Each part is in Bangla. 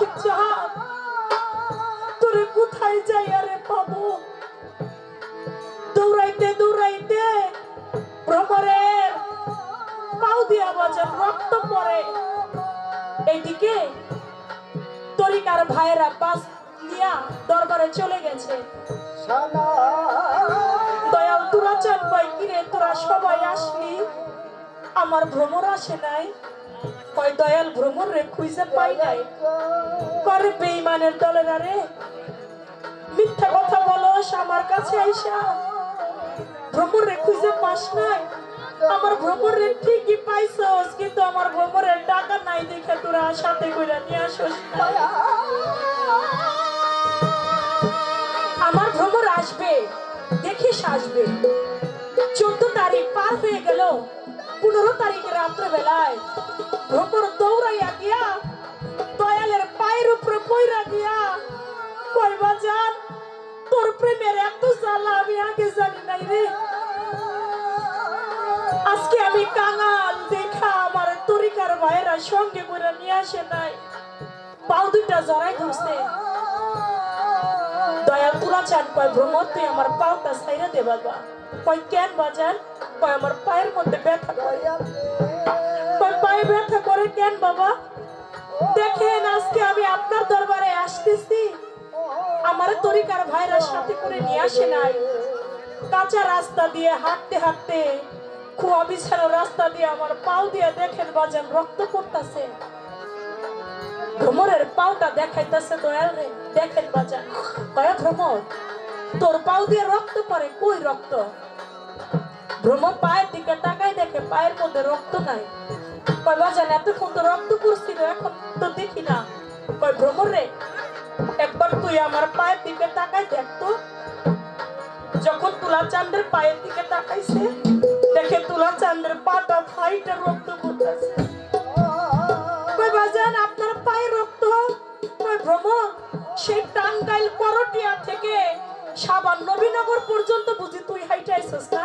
মানসিক চাপ, তোরে কোথায় যাই আরে পাবো? দৌড়াইতে দৌড়াইতে ভ্রমরের পাও দিয়া বাজার রক্ত পড়ে। এইদিকে তরিকার ভাইয়েরা বাস নিয়া দরবারে চলে গেছে। দয়াল দুরাচান ভাই, কিরে তোরা সবাই আসলি, আমার ভ্রমর আসে নাই? কয় দয়াল ভ্রমর রে খুঁজে পাই নাই। করে বেঈমানের দলেরা রে, মিথ্যা কথা বলস আমার কাছে আইসা, ভ্রমর রে খুঁজে পাস নাই? আমার ভ্রমর রে ঠিকই পাইছস, কিন্তু আমার ভ্রমরের টাকা নাই দেখে তোরা সাথে কইরা নিয়ে আসস না। আমার ভ্রমর আসবে, দেখিস আসবে। 14 তারিখ পার হয়ে গেল, 15 তারিখে রাত্রে বেলায় ভ্রমর দৌড়াইয়া গিয়া দয়ালের পায়ের উপরে পইরা গিয়া কই বাজান, তোর প্রেমের এত জ্বালা আমি আগে জানি নাই রে। আজকে আমি কাঙাল দেখা আমার তরিকার ভাইয়েরা সঙ্গে করে নিয়ে আসে নাই, পাও দুইটা জড়াই ধরছে। দয়াল দুরাচান কয় ভ্রমর তুই আমার পাওটা ছাইরা দে বাবা। কয় কেন বাজান? কয় আমার পায়ের মধ্যে ব্যথা করে। কয় পায়ে ব্যথা করে কেন বাবা? দেখেন আজকে আমি আপনার দরবারে আসতেছি, আমার তরিকার ভাইরা সাথে করে নিয়ে আসে নাই। কাঁচা রাস্তা দিয়ে হাঁটতে হাঁটতে, খোয়া বিছানো রাস্তা দিয়ে আমার পাও দিয়ে দেখেন বাজান রক্ত পড়তেছে। ভ্রমরের পাওটা দেখাইতেছে দয়াল রে, দেখেন বাজান। কয় ভ্রমর তোর পাও দিয়ে রক্ত পড়ে? কই রক্ত? ভ্রমর পায়ের দিকে তাকাই, দেখে পায়ের মধ্যে রক্ত নাই। কয় বাজান এতক্ষণ তো রক্ত পড়ছিল, এখন তো দেখি না। কয় ভ্রমর রে, একবার তুই আমার পায়ের দিকে তাকাই দেখতো। যখন তুলা চাঁদের পায়ের দিকে তাকাইছে, দেখে তুলা চাঁদের পাটা ফাইটা রক্ত পড়তেছে। কয় বাজান আপনার পায়ে রক্ত? কয় ভ্রমর সেই টাঙ্গাইল করটিয়া থেকে সাবান নবীনগর পর্যন্ত বুঝি তুই হাইটা আইছস না?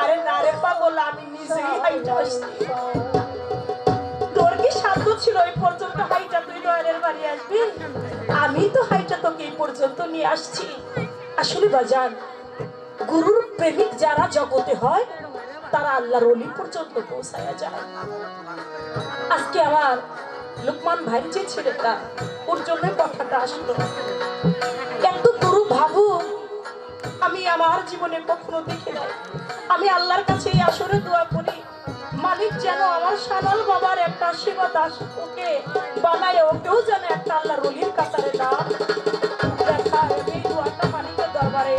আরে না রে পাগল, আমি নিজেই হাইটা আসছি। তোর কি সাধ্য ছিল এই পর্যন্ত হাইটা তুই দয়ালের বাড়ি আসবি? আমি তো হাইটা তোকে এই পর্যন্ত নিয়ে আসছি। আসলে বাজান, গুরুর প্রেমিক যারা জগতে হয় তারা আল্লাহর ওলি পর্যন্ত পৌঁছায়া যায়। আজকে আমার লুকমান ভাই যে ছেলেটা, ওর জন্য কথাটা আসলো। এত গুরু ভাবু আমি আমার জীবনে কখনো দেখি নাই। আমি আল্লাহর কাছে এই আসরে দোয়া করি, মালিক যেন আমার সানাল বাবার একটা আশীর্বাদ আসে, ওকে বানায়, ওকেও যেন একটা আল্লাহর ওলির কাতারে নাম দেখা। এই দোয়াটা মালিকের দরবারে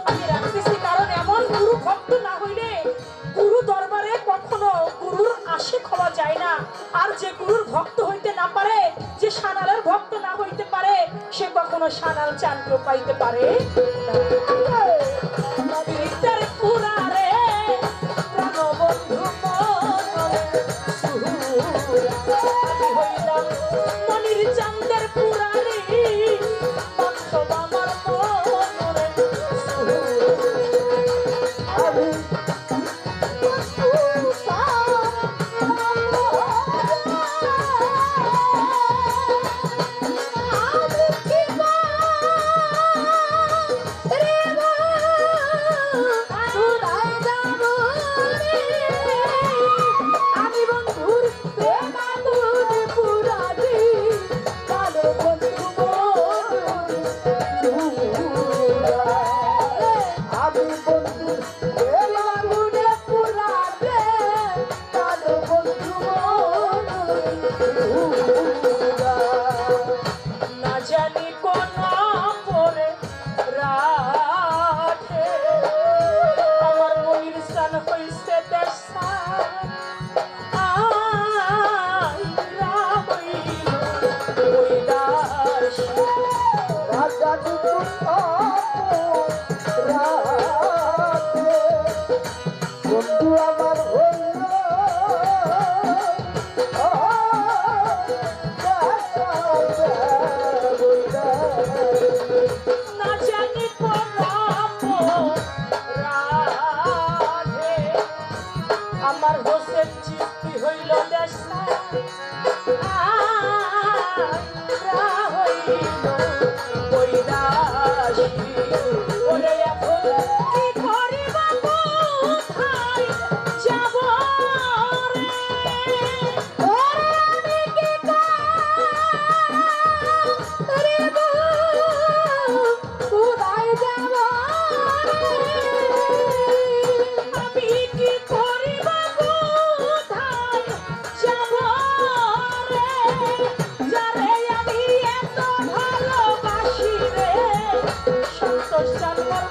আমি রাখতেছি, কারণ এমন গুরু ভক্ত না হইলে গুরু দরবারে কখনো গুরুর আশিক হওয়া যায় না। আর যে গুরুর ভক্ত হইতে না পারে, যে সানালের ভক্ত না হইতে পারে, সে কখনো সানাল চাঁদকে পাইতে পারে না।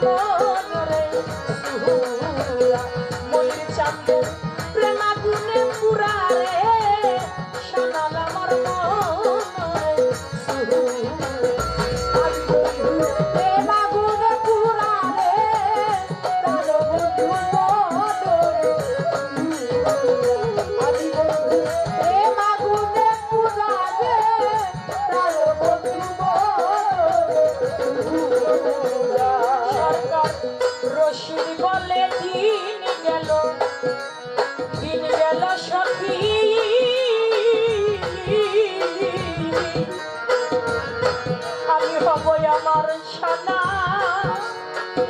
মনরে সুহুরা মনির চাঁদের প্রেম আগুনে পুরা রে সোনাল আমার মনরে সুহুরা আমি বন্ধু প্রেম আগুনে পুরা রে প্রাণ বন্ধু মনরে আমি বন্ধু প্রেম আগুনে পুরা রে প্রাণ বন্ধু সরকার রশিদ বলে দিন গেল সখী আমি হব আমার সানা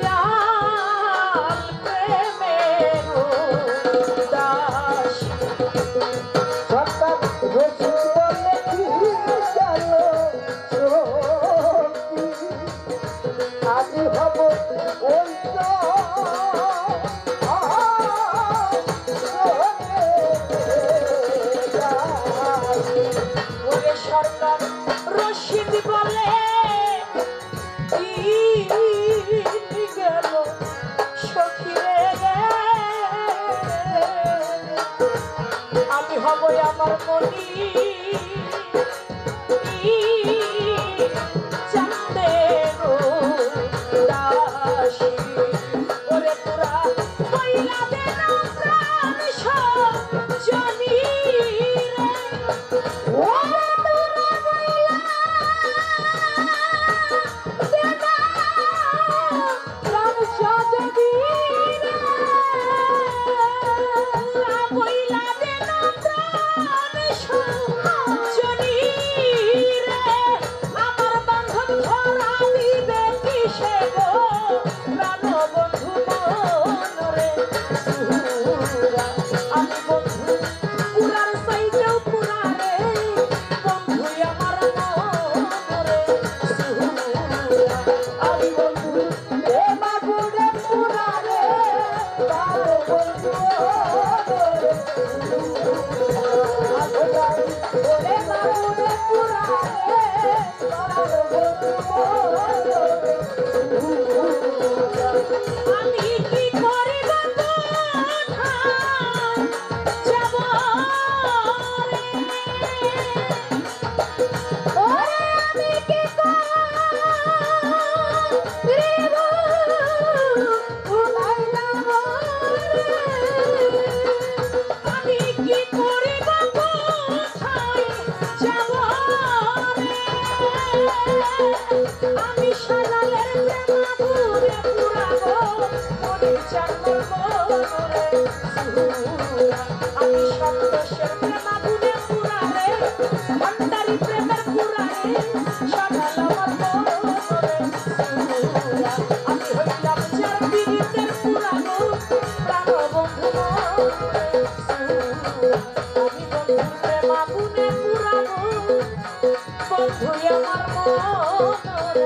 লাল প্রেমের দাস সরকার রশিদ বলে দিন গেল সখী আমি হব ওই তো ওরে সরকার রশিদ বলে দিন গেল সখী রে আমি হব আমার মনি চাঁদের দাসী ওরে তোরা কইলা দে না প্রাণ সজনী রে ওরে তোরা কইলা দে না প্রাণ সজনী রে কইলা দে না প্রাণ সজনী রে আমার বান্ধব ধরা দিবে কিসে গো প্রাণ বন্ধু মনরে সুহুরা আমি বন্ধু পুরার সাইতেও পুরা রে বন্ধু আমার মনরে সুহুরা আমি বন্ধু প্রেম আগুনে পুরা রে প্রাণ বন্ধু মনরে সুহুরা প্রেম আগুনে পুরা রে প্রাণ বন্ধু মনরে আমি কি করিব কোথায় যাব রে ওরে আমি কি করিব কোথায় যাব রে আমি কি করিব কোথায় যাব রে আমি সোনালের প্রেম আগুনে পুরাবো মনির চাঁদের মনরে সুহুরা আমি সন্তোষের প্রেম আগুনে পুরারে ভান্ডারি প্রেমের পুরারে সোনাল আমার মনরে সুহুরা আমি হইলাম যার পীড়িতের পুরানো প্রাণ বন্ধু মনরে সুহুরা আমি বন্ধুর প্রেম আগুনে পুরাবো বন্ধু আমার মনরে